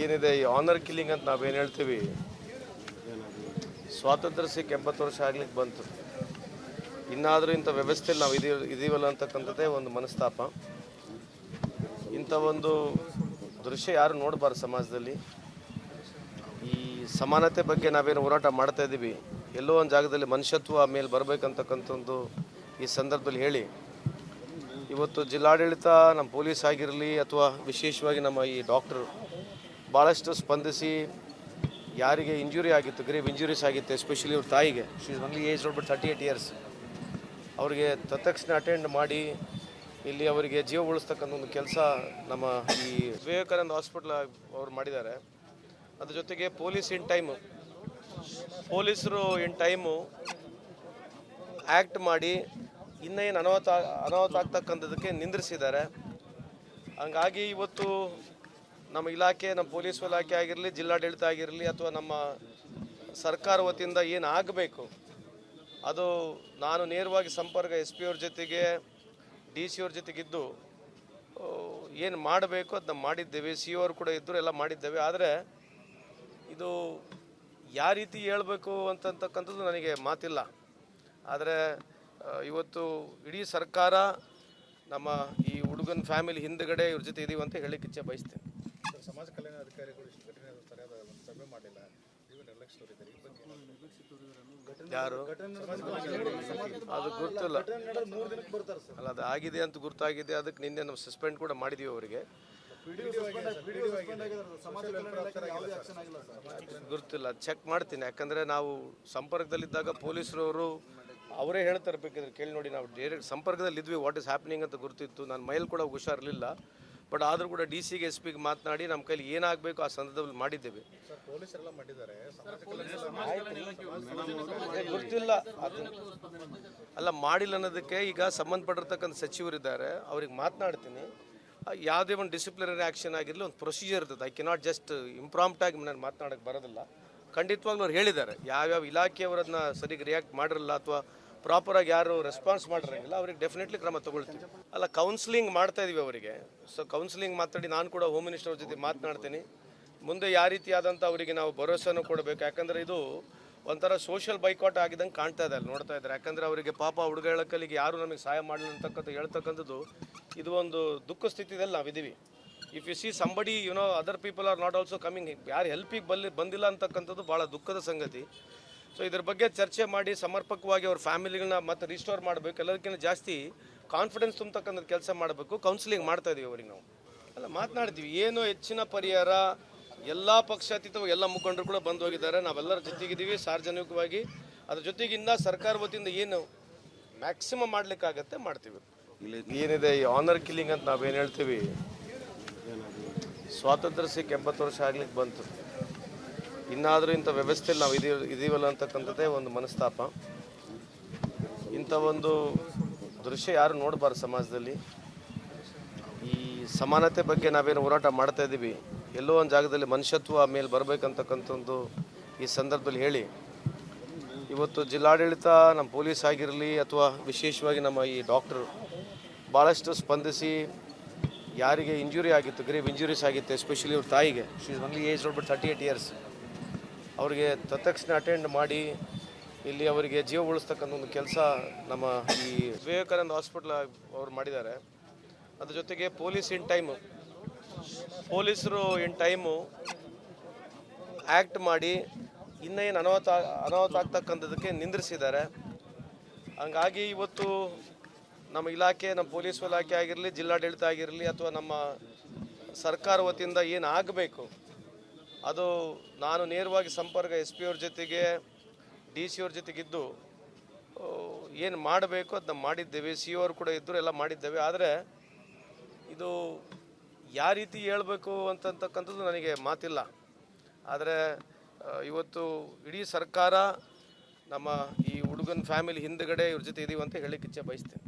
ಏನಿದೆ ಈ honour killing ಅಂತ ನಾವೇನು ಹೇಳ್ತೀವಿ, ಸ್ವಾತಂತ್ರ್ಯ ಸಿಕ್ಕ 70 ವರ್ಷ ಆಗ್ಲಿಕ್ಕೆ ಬಂತು. ಇನ್ನಾದರೂ ಇಂಥ ವ್ಯವಸ್ಥೆಯಲ್ಲಿ ನಾವು ಇದೀವಲ್ಲ ಅಂತಕ್ಕಂಥದ್ದೇ ಒಂದು ಮನಸ್ತಾಪ. ಇಂಥ ಒಂದು ದೃಶ್ಯ ಯಾರು ನೋಡಬಾರ್ದು ಸಮಾಜದಲ್ಲಿ. ಈ ಸಮಾನತೆ ಬಗ್ಗೆ ನಾವೇನು ಹೋರಾಟ ಮಾಡ್ತಾ ಇದ್ದೀವಿ, ಎಲ್ಲೋ ಒಂದು ಜಾಗದಲ್ಲಿ ಮನುಷ್ಯತ್ವ ಮೇಲೆ ಬರಬೇಕಂತಕ್ಕಂಥದ್ದು ಈ ಸಂದರ್ಭದಲ್ಲಿ ಹೇಳಿ, ಇವತ್ತು ಜಿಲ್ಲಾಡಳಿತ, ನಮ್ಮ ಪೊಲೀಸ್ ಆಗಿರಲಿ ಅಥವಾ ವಿಶೇಷವಾಗಿ ನಮ್ಮ ಈ ಡಾಕ್ಟ್ರು ಭಾಳಷ್ಟು ಸ್ಪಂದಿಸಿ ಯಾರಿಗೆ ಇಂಜುರಿ ಆಗಿತ್ತು, ಗ್ರೇವ್ ಇಂಜುರೀಸ್ ಆಗಿತ್ತು, ಎಸ್ಪೆಷಲಿ ಇವ್ರ ತಾಯಿಗೆ, she is only age but 38 years, ಅವರಿಗೆ ತತ್ಕ್ಷಣ ಅಟೆಂಡ್ ಮಾಡಿ ಇಲ್ಲಿ ಅವರಿಗೆ ಜೀವ ಉಳಿಸ್ತಕ್ಕಂಥ ಒಂದು ಕೆಲಸ ನಮ್ಮ ಈ ವಿವೇಕಾನಂದ ಹಾಸ್ಪಿಟ್ಲ್ ಅವ್ರು ಮಾಡಿದ್ದಾರೆ. ಅದ್ರ ಜೊತೆಗೆ ಪೊಲೀಸರು ಇನ್ ಟೈಮು ಆ್ಯಕ್ಟ್ ಮಾಡಿ ಇನ್ನೇನು ಅನಾಹುತ ಆಗ್ತಕ್ಕಂಥದ್ದಕ್ಕೆ ನಿಂದ್ರಿಸಿದ್ದಾರೆ. ಹಂಗಾಗಿ ಇವತ್ತು ನಮ್ಮ ಇಲಾಖೆ, ನಮ್ಮ ಪೊಲೀಸ್ ಇಲಾಖೆ ಆಗಿರಲಿ, ಜಿಲ್ಲಾಡಳಿತ ಆಗಿರಲಿ ಅಥವಾ ನಮ್ಮ ಸರ್ಕಾರ ವತಿಯಿಂದ ಏನು ಆಗಬೇಕು ಅದು ನಾನು ನೇರವಾಗಿ ಸಂಪರ್ಕ SP ಅವ್ರ ಜೊತೆಗೆ, DC ಅವ್ರ ಜೊತೆಗಿದ್ದು ಏನು ಮಾಡಬೇಕು ಅದನ್ನ ಮಾಡಿದ್ದೇವೆ. CO ಅವರು ಕೂಡ ಇದ್ದರು, ಎಲ್ಲ ಮಾಡಿದ್ದೇವೆ. ಆದರೆ ಇದು ಯಾವ ರೀತಿ ಹೇಳಬೇಕು ಅಂತಕ್ಕಂಥದ್ದು ನನಗೆ ಮಾತಿಲ್ಲ. ಆದರೆ ಇವತ್ತು ಇಡೀ ಸರ್ಕಾರ ನಮ್ಮ ಈ ಹುಡುಗನ ಫ್ಯಾಮಿಲಿ ಹಿಂದುಗಡೆ ಇವ್ರ ಜೊತೆ ಇದೀವಿ ಅಂತ ಹೇಳಲಿಕ್ಕೆ ಇಚ್ಛೆ ಬಯಸ್ತೇನೆ. ಸಮಾಜ ಕಲ್ಯಾಣ ಅಧಿಕಾರಿಗಳು ಇಷ್ಟು ಕಠಿಣ ಸರಿಯಾದ ಒಂದು ಸಭೆ ಮಾಡಿಲ್ಲ, ನೀವು ನಿರ್ಲಕ್ಷ್ಯ ತೋರಿದ್ದೀರಿ. ಯಾರು ಅದು ಗೊತ್ತಿಲ್ಲ ಅಲ್ಲ, ಅದು ಆಗಿದೆ ಅಂತ ಗುರ್ತಾಗಿದೆ. ಅದಕ್ಕೆ ನಿನ್ನೆ ನಾವು ಸಸ್ಪೆಂಡ್ ಕೂಡ ಮಾಡಿದೀವಿ ಅವರಿಗೆ. ಗುರ್ತಿಲ್ಲ, ಚೆಕ್ ಮಾಡ್ತೀನಿ. ಯಾಕಂದರೆ ನಾವು ಸಂಪರ್ಕದಲ್ಲಿದ್ದಾಗ ಪೊಲೀಸರವರು ಅವರೇ ಹೇಳ್ತಾರೆ, ಬೇಕಿದ್ರೆ ಕೇಳಿ ನೋಡಿ. ನಾವು ಡೈರೆಕ್ಟ್ ಸಂಪರ್ಕದಲ್ಲಿದ್ವಿ, ವಾಟ್ ಇಸ್ ಹ್ಯಾಪ್ನಿಂಗ್ ಅಂತ ಗುರ್ತಿತ್ತು. ನಾನು ಮೈಲ್ ಕೂಡ ಹುಷಾರಿರಲಿಲ್ಲ. ಬಟ್ ಆದರೂ ಕೂಡ DC ಗೆ SP ಗೆ ಮಾತನಾಡಿ ನಮ್ಮ ಕೈಲಿ ಏನಾಗಬೇಕು ಆ ಸಂದರ್ಭದಲ್ಲಿ ಮಾಡಿದ್ದೇವೆ. ಗೊತ್ತಿಲ್ಲ ಅದು ಅಲ್ಲ, ಮಾಡಿಲ್ಲ ಅನ್ನೋದಕ್ಕೆ ಈಗ ಸಂಬಂಧಪಟ್ಟಿರ್ತಕ್ಕಂಥ ಸಚಿವರಿದ್ದಾರೆ, ಅವ್ರಿಗೆ ಮಾತನಾಡ್ತೀನಿ. ಯಾವುದೇ ಒಂದು ಡಿಸಿಪ್ಲಿನರಿ ಆ್ಯಕ್ಷನ್ ಆಗಿರಲಿ, ಒಂದು ಪ್ರೊಸೀಜರ್ ಇರ್ತದೆ. ಐ ಕೆನಾಟ್ ಜಸ್ಟ್ ಇಂಪ್ರಾಂಪ್ಟಾಗಿ ನಾನು ಮಾತನಾಡೋಕ್ಕೆ ಬರೋದಿಲ್ಲ. ಖಂಡಿತವಾಗ್ಲೂ ಅವ್ರು ಹೇಳಿದ್ದಾರೆ, ಯಾವ್ಯಾವ ಇಲಾಖೆಯವರನ್ನ ಸರಿಗೆ ರಿಯಾಕ್ಟ್ ಮಾಡಿರಲ್ಲ ಅಥವಾ ಪ್ರಾಪರಾಗಿ ಯಾರು ರೆಸ್ಪಾನ್ಸ್ ಮಾಡಿರಂಗಿಲ್ಲ, ಅವ್ರಿಗೆ ಡೆಫಿನೆಟ್ಲಿ ಕ್ರಮ ತೊಗೊಳ್ತೀವಿ. ಅಲ್ಲ, ಕೌನ್ಸಿಲಿಂಗ್ ಮಾಡ್ತಾ ಇದೀವಿ ಅವರಿಗೆ. ಸೊ ಕೌನ್ಸಿಲಿಂಗ್ ಮಾತಾಡಿ ನಾನು ಕೂಡ ಹೋಮ್ ಮಿನಿಸ್ಟರ್ ಅವ್ರ ಜೊತೆ ಮಾತನಾಡ್ತೀನಿ. ಮುಂದೆ ಯಾವ ರೀತಿಯಾದಂಥ ಅವರಿಗೆ ನಾವು ಭರವಸೆನೂ ಕೊಡಬೇಕು. ಯಾಕಂದರೆ ಇದು ಒಂಥರ ಸೋಷಿಯಲ್ ಬೈಕಾಟ್ ಆಗಿದ್ದಂಗೆ ಕಾಣ್ತಾ ಇದೆ, ಅಲ್ಲಿ ನೋಡ್ತಾ ಇದ್ದಾರೆ. ಯಾಕಂದರೆ ಅವರಿಗೆ ಪಾಪ ಹುಡುಗ ಹೇಳಕ್ಕಲ್ಲಿಗೆ ಯಾರು ನಮಗೆ ಸಹಾಯ ಮಾಡಲಿಲ್ಲ ಅಂತಕ್ಕಂಥ ಹೇಳ್ತಕ್ಕಂಥದ್ದು ಇದು ಒಂದು ದುಃಖ ಸ್ಥಿತಿಯಲ್ಲಿ ನಾವಿದ್ದೀವಿ. If U C somebody other people are not also coming, ಯಾರು ಹೆಲ್ಪಿಗೆ ಬಂದಿಲ್ಲ ಅಂತಕ್ಕಂಥದ್ದು ಭಾಳ ದುಃಖದ ಸಂಗತಿ. ಸೊ ಇದ್ರ ಬಗ್ಗೆ ಚರ್ಚೆ ಮಾಡಿ ಸಮರ್ಪಕವಾಗಿ ಅವ್ರ ಫ್ಯಾಮಿಲಿಗಳನ್ನ ಮತ್ತೆ ರಿಸ್ಟೋರ್ ಮಾಡಬೇಕು. ಎಲ್ಲದಕ್ಕಿಂತ ಜಾಸ್ತಿ ಕಾನ್ಫಿಡೆನ್ಸ್ ತುಂಬತಕ್ಕಂಥ ಕೆಲಸ ಮಾಡಬೇಕು. ಕೌನ್ಸಿಲಿಂಗ್ ಮಾಡ್ತಾ ಇದೀವಿ ಅವ್ರಿಗೆ ನಾವು. ಅಲ್ಲ, ಮಾತನಾಡ್ತೀವಿ. ಏನು ಹೆಚ್ಚಿನ ಪರಿಹಾರ ಎಲ್ಲ ಪಕ್ಷಾತೀತವಾಗಿ ಎಲ್ಲ ಮುಖಂಡರು ಕೂಡ ಬಂದು ಹೋಗಿದ್ದಾರೆ. ನಾವೆಲ್ಲರ ಜೊತೆಗಿದ್ದೀವಿ ಸಾರ್ವಜನಿಕವಾಗಿ. ಅದ್ರ ಜೊತೆಗಿಂದ ಸರ್ಕಾರ ವತಿಯಿಂದ ಏನು ಮ್ಯಾಕ್ಸಿಮಮ್ ಮಾಡಲಿಕ್ಕಾಗತ್ತೆ ಮಾಡ್ತೀವಿ. ಏನಿದೆ ಈ ಆನರ್ ಕಿಲ್ಲಿಂಗ್ ಅಂತ ನಾವೇನು ಹೇಳ್ತೀವಿ, ಸ್ವಾತಂತ್ರ್ಯ ಸಿಕ್ಕ 70 ವರ್ಷ ಆಗ್ಲಿಕ್ಕೆ ಬಂತು. ಇನ್ನಾದರೂ ಇಂಥ ವ್ಯವಸ್ಥೆಯಲ್ಲಿ ನಾವು ಇದೀವಲ್ಲ ಅಂತಕ್ಕಂಥದ್ದೇ ಒಂದು ಮನಸ್ತಾಪ. ಇಂಥ ಒಂದು ದೃಶ್ಯ ಯಾರು ನೋಡಬಾರ್ದು ಸಮಾಜದಲ್ಲಿ. ಈ ಸಮಾನತೆ ಬಗ್ಗೆ ನಾವೇನು ಹೋರಾಟ ಮಾಡ್ತಾ ಇದ್ದೀವಿ, ಎಲ್ಲೋ ಒಂದು ಜಾಗದಲ್ಲಿ ಮನುಷ್ಯತ್ವ ಮೇಲೆ ಬರಬೇಕಂತಕ್ಕಂಥದ್ದು ಈ ಸಂದರ್ಭದಲ್ಲಿ ಹೇಳಿ, ಇವತ್ತು ಜಿಲ್ಲಾಡಳಿತ, ನಮ್ಮ ಪೊಲೀಸ್ ಆಗಿರಲಿ ಅಥವಾ ವಿಶೇಷವಾಗಿ ನಮ್ಮ ಈ ಡಾಕ್ಟ್ರು ಭಾಳಷ್ಟು ಸ್ಪಂದಿಸಿ ಯಾರಿಗೆ ಇಂಜುರಿ ಆಗಿತ್ತು, ಗ್ರೇವ್ ಇಂಜುರೀಸ್ ಆಗಿತ್ತು, ಎಸ್ಪೆಷಲಿ ಇವ್ರ ತಾಯಿಗೆ, she is only age but 38 years, ಅವರಿಗೆ ತತ್ಕ್ಷಣ ಅಟೆಂಡ್ ಮಾಡಿ ಇಲ್ಲಿ ಅವರಿಗೆ ಜೀವ ಉಳಿಸ್ತಕ್ಕಂಥ ಒಂದು ಕೆಲಸ ನಮ್ಮ ಈ ವಿವೇಕಾನಂದ ಹಾಸ್ಪಿಟ್ಲ್ ಅವ್ರು ಮಾಡಿದ್ದಾರೆ. ಅದ್ರ ಜೊತೆಗೆ ಪೊಲೀಸರು ಇನ್ ಟೈಮು ಆ್ಯಕ್ಟ್ ಮಾಡಿ ಇನ್ನೇನು ಅನಾಹುತ ಆಗ್ತಕ್ಕಂಥದ್ದಕ್ಕೆ ನಿಂದ್ರಿಸಿದ್ದಾರೆ. ಹಂಗಾಗಿ ಇವತ್ತು ನಮ್ಮ ಇಲಾಖೆ, ನಮ್ಮ ಪೊಲೀಸ್ ಇಲಾಖೆ ಆಗಿರಲಿ, ಜಿಲ್ಲಾಡಳಿತ ಆಗಿರಲಿ ಅಥವಾ ನಮ್ಮ ಸರ್ಕಾರ ವತಿಯಿಂದ ಏನು ಆಗಬೇಕು ಅದು ನಾನು ನೇರವಾಗಿ ಸಂಪರ್ಕ SP ಅವ್ರ ಜೊತೆಗೆ, DC ಅವ್ರ ಜೊತೆಗಿದ್ದು ಏನು ಮಾಡಬೇಕು ಅದನ್ನ ಮಾಡಿದ್ದೇವೆ. CO ಅವರು ಕೂಡ ಇದ್ದರು, ಎಲ್ಲ ಮಾಡಿದ್ದೇವೆ. ಆದರೆ ಇದು ಯಾವ ರೀತಿ ಹೇಳಬೇಕು ಅಂತಕ್ಕಂಥದ್ದು ನನಗೆ ಮಾತಿಲ್ಲ. ಆದರೆ ಇವತ್ತು ಇಡೀ ಸರ್ಕಾರ ನಮ್ಮ ಈ ಹುಡುಗನ ಫ್ಯಾಮಿಲಿ ಹಿಂದುಗಡೆ ಇವ್ರ ಜೊತೆ ಇದೀವಿ ಅಂತ ಹೇಳಲಿಕ್ಕೆ ಇಚ್ಛೆ ಬಯಸ್ತೇನೆ.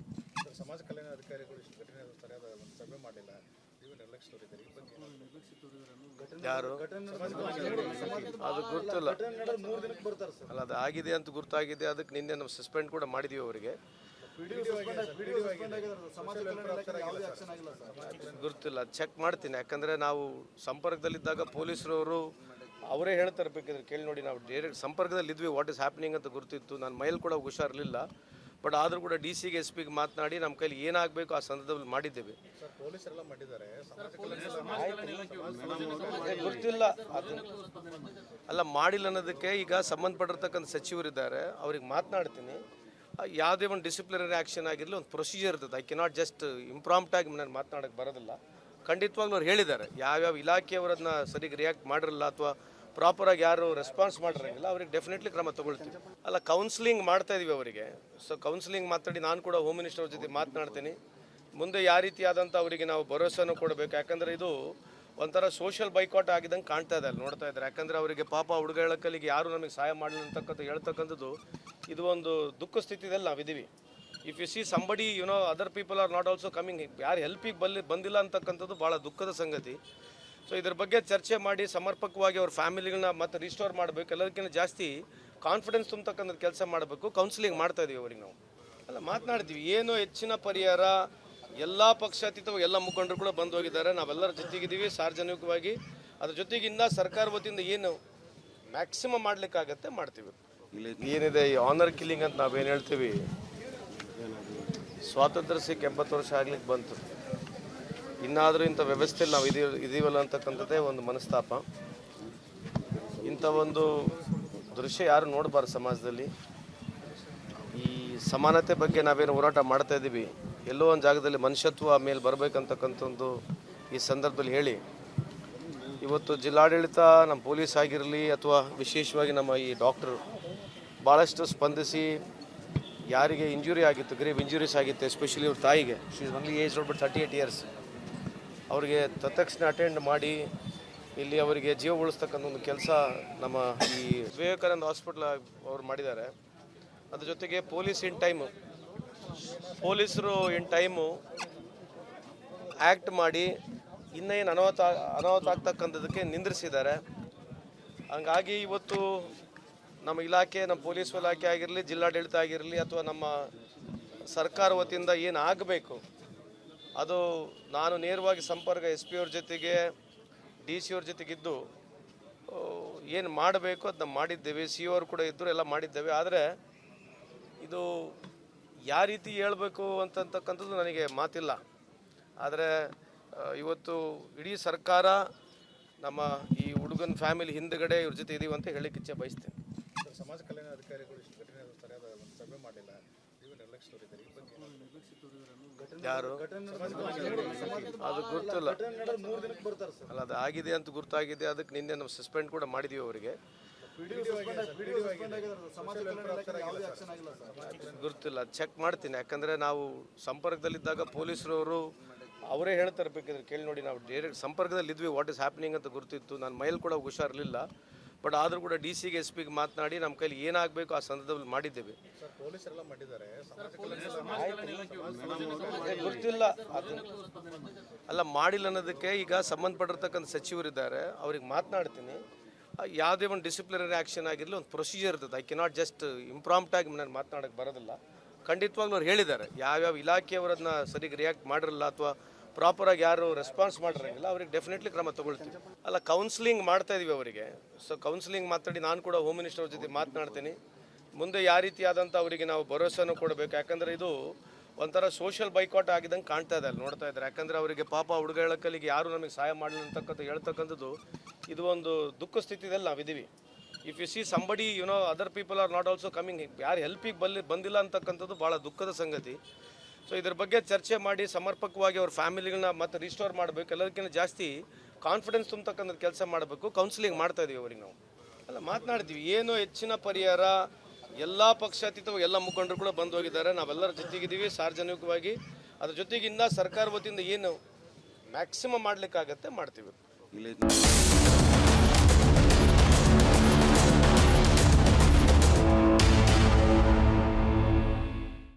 ಸಮಾಜ ಕಲ್ಯಾಣ ಅಧಿಕಾರಿಗಳು ಇಷ್ಟು ಕಠಿಣ ಸರಿಯಾದ ಒಂದು ಸಭೆ ಮಾಡಿಲ್ಲ, ನೀವು ನಿರ್ಲಕ್ಷ್ಯ ತೋರಿದ್ದೀರಿ. ಯಾರು ಅದು ಗೊತ್ತಿಲ್ಲ ಅಲ್ಲ, ಅದು ಆಗಿದೆ ಅಂತ ಗುರ್ತಾಗಿದೆ. ಅದಕ್ಕೆ ನಿನ್ನೆ ನಾವು ಸಸ್ಪೆಂಡ್ ಕೂಡ ಮಾಡಿದೀವಿ ಅವರಿಗೆ. ಗುರುತಿಲ್ಲ, ಚೆಕ್ ಮಾಡ್ತೀನಿ. ಯಾಕಂದರೆ ನಾವು ಸಂಪರ್ಕದಲ್ಲಿದ್ದಾಗ ಪೊಲೀಸರವರು ಅವರೇ ಹೇಳ್ತಾರೆ, ಬೇಕಾದ್ರೆ ಕೇಳಿ ನೋಡಿ. ನಾವು ಡೈರೆಕ್ಟ್ ಸಂಪರ್ಕದಲ್ಲಿದ್ವಿ, ವಾಟ್ ಇಸ್ ಹ್ಯಾಪ್ನಿಂಗ್ ಅಂತ ಗುರುತಿತ್ತು. ನನ್ನ ಮೈಲ್ ಕೂಡ ಹುಷಾರಿರಲಿಲ್ಲ, ಬಟ್ ಆದರೂ ಕೂಡ DC ಗೆ SP ಗೆ ಮಾತನಾಡಿ ನಮ್ಮ ಕೈಲಿ ಏನಾಗಬೇಕು ಆ ಸಂದರ್ಭದಲ್ಲಿ ಮಾಡಿದ್ದೇವೆ. ಪೊಲೀಸರೆಲ್ಲ ಮಾಡಿದ್ದಾರೆ, ಗೊತ್ತಿಲ್ಲ ಅಲ್ಲ, ಮಾಡಿಲ್ಲ ಅನ್ನೋದಕ್ಕೆ ಈಗ ಸಂಬಂಧಪಟ್ಟಿರ್ತಕ್ಕಂಥ ಸಚಿವರಿದ್ದಾರೆ, ಅವ್ರಿಗೆ ಮಾತನಾಡ್ತೀನಿ. ಯಾವುದೇ ಒಂದು ಡಿಸಿಪ್ಲಿನರಿ ಆ್ಯಕ್ಷನ್ ಆಗಿರಲಿ, ಒಂದು ಪ್ರೊಸೀಜರ್ ಇರ್ತದೆ. ಐ ಕೆನಾಟ್ ಜಸ್ಟ್ ಇಂಪ್ರಾಂಪ್ಟಾಗಿ ನಾನು ಮಾತನಾಡೋಕ್ಕೆ ಬರೋದಿಲ್ಲ. ಖಂಡಿತವಾಗ್ಲೂ ಅವ್ರು ಹೇಳಿದ್ದಾರೆ, ಯಾವ್ಯಾವ ಇಲಾಖೆಯವರನ್ನ ಸರಿಗೆ ರಿಯಾಕ್ಟ್ ಮಾಡಿರಲ್ಲ ಅಥವಾ ಪ್ರಾಪರಾಗಿ ಯಾರು ರೆಸ್ಪಾನ್ಸ್ ಮಾಡಿರಂಗಿಲ್ಲ, ಅವ್ರಿಗೆ ಡೆಫಿನೆಟ್ಲಿ ಕ್ರಮ ತಗೊಳ್ತೀವಿ. ಅಲ್ಲ, ಕೌನ್ಸಿಲಿಂಗ್ ಮಾಡ್ತಾ ಇದೀವಿ ಅವರಿಗೆ. ಸೊ ಕೌನ್ಸಿಲಿಂಗ್ ಮಾತಾಡಿ ನಾನು ಕೂಡ ಹೋಮ್ ಮಿನಿಸ್ಟರ್ ಅವ್ರ ಜೊತೆ ಮಾತನಾಡ್ತೀನಿ. ಮುಂದೆ ಯಾವ ರೀತಿಯಾದಂಥ ಅವರಿಗೆ ನಾವು ಭರವಸೆನೂ ಕೊಡಬೇಕು. ಯಾಕಂದರೆ ಇದು ಒಂಥರ ಸೋಷಿಯಲ್ ಬೈಕಾಟ್ ಆಗಿದ್ದಂಗೆ ಕಾಣ್ತಾ ಇದೆ, ಅಲ್ಲಿ ನೋಡ್ತಾ ಇದ್ದಾರೆ. ಯಾಕಂದರೆ ಅವರಿಗೆ ಪಾಪ ಹುಡುಗ ಹೇಳಕ್ಕಲ್ಲಿಗೆ ಯಾರು ನಮಗೆ ಸಹಾಯ ಮಾಡಲಿಲ್ಲ ಅಂತಕ್ಕಂಥ ಹೇಳ್ತಕ್ಕಂಥದ್ದು ಇದು ಒಂದು ದುಃಖ ಸ್ಥಿತಿಯಲ್ಲಿ ನಾವಿದ್ದೀವಿ. If U C somebody other people are not also coming, ಯಾರು ಹೆಲ್ಪಿಗೆ ಬಂದಿಲ್ಲ ಅಂತಕ್ಕಂಥದ್ದು ಭಾಳ ದುಃಖದ ಸಂಗತಿ. ಸೊ ಇದ್ರ ಬಗ್ಗೆ ಚರ್ಚೆ ಮಾಡಿ ಸಮರ್ಪಕವಾಗಿ ಅವ್ರ ಫ್ಯಾಮಿಲಿಗಳನ್ನ ಮತ್ತೆ ರಿಸ್ಟೋರ್ ಮಾಡಬೇಕು. ಎಲ್ಲದಕ್ಕಿಂತ ಜಾಸ್ತಿ ಕಾನ್ಫಿಡೆನ್ಸ್ ತುಂಬತಕ್ಕಂಥ ಕೆಲಸ ಮಾಡಬೇಕು. ಕೌನ್ಸಿಲಿಂಗ್ ಮಾಡ್ತಾ ಇದೀವಿ ಅವ್ರಿಗೆ ನಾವು. ಅಲ್ಲ, ಮಾತನಾಡ್ತೀವಿ. ಏನು ಹೆಚ್ಚಿನ ಪರಿಹಾರ ಎಲ್ಲ ಪಕ್ಷಾತೀತವಾಗಿ ಎಲ್ಲ ಮುಖಂಡರು ಕೂಡ ಬಂದು ಹೋಗಿದ್ದಾರೆ. ನಾವೆಲ್ಲರ ಜೊತೆಗಿದ್ದೀವಿ ಸಾರ್ವಜನಿಕವಾಗಿ. ಅದ್ರ ಜೊತೆಗಿನ್ನ ಸರ್ಕಾರ ವತಿಯಿಂದ ಏನು ಮ್ಯಾಕ್ಸಿಮಮ್ ಮಾಡಲಿಕ್ಕಾಗತ್ತೆ ಮಾಡ್ತೀವಿ. ಏನಿದೆ ಈ ಆನರ್ ಕಿಲ್ಲಿಂಗ್ ಅಂತ ನಾವೇನು ಹೇಳ್ತೀವಿ, ಸ್ವಾತಂತ್ರ್ಯ ಸಿಕ್ಕ 70 ವರ್ಷ ಆಗ್ಲಿಕ್ಕೆ ಬಂತು, ಇನ್ನಾದರೂ ಇಂಥ ವ್ಯವಸ್ಥೆಯಲ್ಲಿ ನಾವು ಇದೀವಲ್ಲ ಅಂತಕ್ಕಂಥದ್ದೇ ಒಂದು ಮನಸ್ತಾಪ. ಇಂಥ ಒಂದು ದೃಶ್ಯ ಯಾರು ನೋಡಬಾರ್ದು ಸಮಾಜದಲ್ಲಿ. ಈ ಸಮಾನತೆ ಬಗ್ಗೆ ನಾವೇನು ಹೋರಾಟ ಮಾಡ್ತಾ ಇದ್ದೀವಿ, ಎಲ್ಲೋ ಒಂದು ಜಾಗದಲ್ಲಿ ಮನುಷ್ಯತ್ವ ಮೇಲೆ ಬರಬೇಕಂತಕ್ಕಂಥದ್ದು ಈ ಸಂದರ್ಭದಲ್ಲಿ ಹೇಳಿ, ಇವತ್ತು ಜಿಲ್ಲಾಡಳಿತ, ನಮ್ಮ ಪೊಲೀಸ್ ಆಗಿರಲಿ ಅಥವಾ ವಿಶೇಷವಾಗಿ ನಮ್ಮ ಈ ಡಾಕ್ಟ್ರು ಭಾಳಷ್ಟು ಸ್ಪಂದಿಸಿ ಯಾರಿಗೆ ಇಂಜುರಿ ಆಗಿತ್ತು, ಗ್ರೇವ್ ಇಂಜುರೀಸ್ ಆಗಿತ್ತು, ಎಸ್ಪೆಷಲಿ ಇವ್ರ ತಾಯಿಗೆ, she is only age but 38 years, ಅವರಿಗೆ ತತ್ಕ್ಷಣ ಅಟೆಂಡ್ ಮಾಡಿ ಇಲ್ಲಿ ಅವರಿಗೆ ಜೀವ ಉಳಿಸ್ತಕ್ಕಂಥ ಒಂದು ಕೆಲಸ ನಮ್ಮ ಈ ವಿವೇಕಾನಂದ ಹಾಸ್ಪಿಟ್ಲ್ ಅವ್ರು ಮಾಡಿದ್ದಾರೆ. ಅದ್ರ ಜೊತೆಗೆ ಪೊಲೀಸರು ಇನ್ ಟೈಮು ಆ್ಯಕ್ಟ್ ಮಾಡಿ ಇನ್ನೇನು ಅನಾಹುತ ಆಗ್ತಕ್ಕಂಥದ್ದಕ್ಕೆ ನಿಂದ್ರಿಸಿದ್ದಾರೆ. ಹಂಗಾಗಿ ಇವತ್ತು ನಮ್ಮ ಇಲಾಖೆ, ನಮ್ಮ ಪೊಲೀಸ್ ಇಲಾಖೆ ಆಗಿರಲಿ, ಜಿಲ್ಲಾಡಳಿತ ಆಗಿರಲಿ ಅಥವಾ ನಮ್ಮ ಸರ್ಕಾರ ವತಿಯಿಂದ ಏನು ಆಗಬೇಕು ಅದು ನಾನು ನೇರವಾಗಿ ಸಂಪರ್ಕ SP ಅವ್ರ ಜೊತೆಗೆ DC ಅವ್ರ ಜೊತೆಗಿದ್ದು ಏನು ಮಾಡಬೇಕು ಅದನ್ನ ಮಾಡಿದ್ದೇವೆ. CO ಅವರು ಕೂಡ ಇದ್ದರು, ಎಲ್ಲ ಮಾಡಿದ್ದೇವೆ. ಆದರೆ ಇದು ಯಾವ ರೀತಿ ಹೇಳಬೇಕು ಅಂತಕ್ಕಂಥದ್ದು ನನಗೆ ಮಾತಿಲ್ಲ. ಆದರೆ ಇವತ್ತು ಇಡೀ ಸರ್ಕಾರ ನಮ್ಮ ಈ ಹುಡುಗನ ಫ್ಯಾಮಿಲಿ ಹಿಂದುಗಡೆ ಇವ್ರ ಜೊತೆ ಇದೀವಿ ಅಂತ ಹೇಳಲಿಕ್ಕೆ ಇಚ್ಛೆ ಬಯಸ್ತೇನೆ. ಸಮಾಜ ಕಲ್ಯಾಣ ಅಧಿಕಾರಿಗಳು ಇಷ್ಟು ಕಠಿಣ ಸರಿಯಾದ ಒಂದು ಸಭೆ ಮಾಡಿಲ್ಲ, ನೀವು ನಿರ್ಲಕ್ಷ್ಯ ತೋರಿದ್ದಾರೆ. ಯಾರು ಅದು ಗೊತ್ತಿಲ್ಲ ಅಲ್ಲ, ಅದು ಆಗಿದೆ ಅಂತ ಗುರ್ತಾಗಿದೆ. ಅದಕ್ಕೆ ನಿನ್ನೆ ನಾವು ಸಸ್ಪೆಂಡ್ ಕೂಡ ಮಾಡಿದೀವಿ ಅವರಿಗೆ. ಗುರುತಿಲ್ಲ, ಚೆಕ್ ಮಾಡ್ತೀನಿ. ಯಾಕಂದರೆ ನಾವು ಸಂಪರ್ಕದಲ್ಲಿದ್ದಾಗ ಪೊಲೀಸರವರು ಅವರೇ ಹೇಳ್ತಾರೆ, ಬೇಕಾದ್ರೆ ಕೇಳಿ ನೋಡಿ. ನಾವು ಡೈರೆಕ್ಟ್ ಸಂಪರ್ಕದಲ್ಲಿದ್ವಿ, ವಾಟ್ ಇಸ್ ಹ್ಯಾಪ್ನಿಂಗ್ ಅಂತ ಗುರುತಿತ್ತು. ನನ್ನ ಮೈಲ್ ಕೂಡ ಹುಷಾರಿರಲಿಲ್ಲ, ಬಟ್ ಆದರೂ ಕೂಡ DC ಗೆ SP ಗೆ ಮಾತನಾಡಿ ನಮ್ಮ ಕೈಲಿ ಏನಾಗಬೇಕು ಆ ಸಂದರ್ಭದಲ್ಲಿ ಮಾಡಿದ್ದೇವೆ. ಪೊಲೀಸರೆಲ್ಲ ಮಾಡಿದ್ದಾರೆ, ಗೊತ್ತಿಲ್ಲ ಅಲ್ಲ, ಮಾಡಿಲ್ಲ ಅನ್ನೋದಕ್ಕೆ ಈಗ ಸಂಬಂಧಪಟ್ಟಿರ್ತಕ್ಕಂಥ ಸಚಿವರಿದ್ದಾರೆ, ಅವ್ರಿಗೆ ಮಾತನಾಡ್ತೀನಿ. ಯಾವುದೇ ಒಂದು ಡಿಸಿಪ್ಲಿನರಿ ಆ್ಯಕ್ಷನ್ ಆಗಿರಲಿ, ಒಂದು ಪ್ರೊಸೀಜರ್ ಇರ್ತದೆ. ಐ ಕೆನಾಟ್ ಜಸ್ಟ್ ಇಂಪ್ರಾಂಪ್ಟಾಗಿ ನಾನು ಮಾತನಾಡೋಕ್ಕೆ ಬರೋದಿಲ್ಲ. ಖಂಡಿತವಾಗ್ಲೂ ಅವ್ರು ಹೇಳಿದ್ದಾರೆ, ಯಾವ್ಯಾವ ಇಲಾಖೆಯವರನ್ನ ಸರಿಗೆ ರಿಯಾಕ್ಟ್ ಮಾಡಿರಲ್ಲ ಅಥವಾ ಪ್ರಾಪರಾಗಿ ಯಾರು ರೆಸ್ಪಾನ್ಸ್ ಮಾಡಿರಂಗಿಲ್ಲ, ಅವ್ರಿಗೆ ಡೆಫಿನೆಟ್ಲಿ ಕ್ರಮ ತಗೊಳ್ತೀವಿ. ಅಲ್ಲ, ಕೌನ್ಸಿಲಿಂಗ್ ಮಾಡ್ತಾ ಇದೀವಿ ಅವರಿಗೆ. ಸೊ ಕೌನ್ಸಿಲಿಂಗ್ ಮಾತಾಡಿ ನಾನು ಕೂಡ ಹೋಮ್ ಮಿನಿಸ್ಟರ್ ಅವ್ರ ಜೊತೆ ಮಾತನಾಡ್ತೀನಿ. ಮುಂದೆ ಯಾವ ರೀತಿಯಾದಂಥ ಅವರಿಗೆ ನಾವು ಭರವಸೆನೂ ಕೊಡಬೇಕು. ಯಾಕಂದರೆ ಇದು ಒಂಥರ ಸೋಷಿಯಲ್ ಬೈಕಾಟ್ ಆಗಿದ್ದಂಗೆ ಕಾಣ್ತಾ ಇದೆ, ಅಲ್ಲಿ ನೋಡ್ತಾ ಇದ್ದಾರೆ. ಯಾಕಂದರೆ ಅವರಿಗೆ ಪಾಪ ಹುಡುಗ ಹೇಳಕ್ಕಲ್ಲಿಗೆ ಯಾರು ನಮಗೆ ಸಹಾಯ ಮಾಡಲಿಲ್ಲ ಅಂತಕ್ಕಂಥ ಹೇಳ್ತಕ್ಕಂಥದ್ದು ಇದು ಒಂದು ದುಃಖ ಸ್ಥಿತಿಯಲ್ಲಿ ನಾವಿದ್ದೀವಿ. If U C somebody other people are not also coming, ಯಾರು ಹೆಲ್ಪಿಗೆ ಬಂದಿಲ್ಲ ಅಂತಕ್ಕಂಥದ್ದು ಭಾಳ ದುಃಖದ ಸಂಗತಿ. ಸೊ ಇದ್ರ ಬಗ್ಗೆ ಚರ್ಚೆ ಮಾಡಿ ಸಮರ್ಪಕವಾಗಿ ಅವ್ರ ಫ್ಯಾಮಿಲಿಗಳನ್ನ ಮತ್ತೆ ರಿಸ್ಟೋರ್ ಮಾಡಬೇಕು. ಎಲ್ಲದಕ್ಕಿಂತ ಜಾಸ್ತಿ ಕಾನ್ಫಿಡೆನ್ಸ್ ತುಂಬತಕ್ಕಂಥ ಕೆಲಸ ಮಾಡಬೇಕು. ಕೌನ್ಸಿಲಿಂಗ್ ಮಾಡ್ತಾ ಇದೀವಿ ಅವ್ರಿಗೆ ನಾವು. ಅಲ್ಲ, ಮಾತನಾಡ್ತೀವಿ. ಏನು ಹೆಚ್ಚಿನ ಪರಿಹಾರ ಎಲ್ಲ ಪಕ್ಷಾತೀತವಾಗಿ ಎಲ್ಲ ಮುಖಂಡರು ಕೂಡ ಬಂದು ಹೋಗಿದ್ದಾರೆ. ನಾವೆಲ್ಲರ ಜೊತೆಗಿದ್ದೀವಿ ಸಾರ್ವಜನಿಕವಾಗಿ. ಅದ್ರ ಜೊತೆಗಿನ್ನ ಸರ್ಕಾರ ವತಿಯಿಂದ ಏನು ಮ್ಯಾಕ್ಸಿಮಮ್ ಮಾಡಲಿಕ್ಕಾಗತ್ತೆ ಮಾಡ್ತೀವಿ.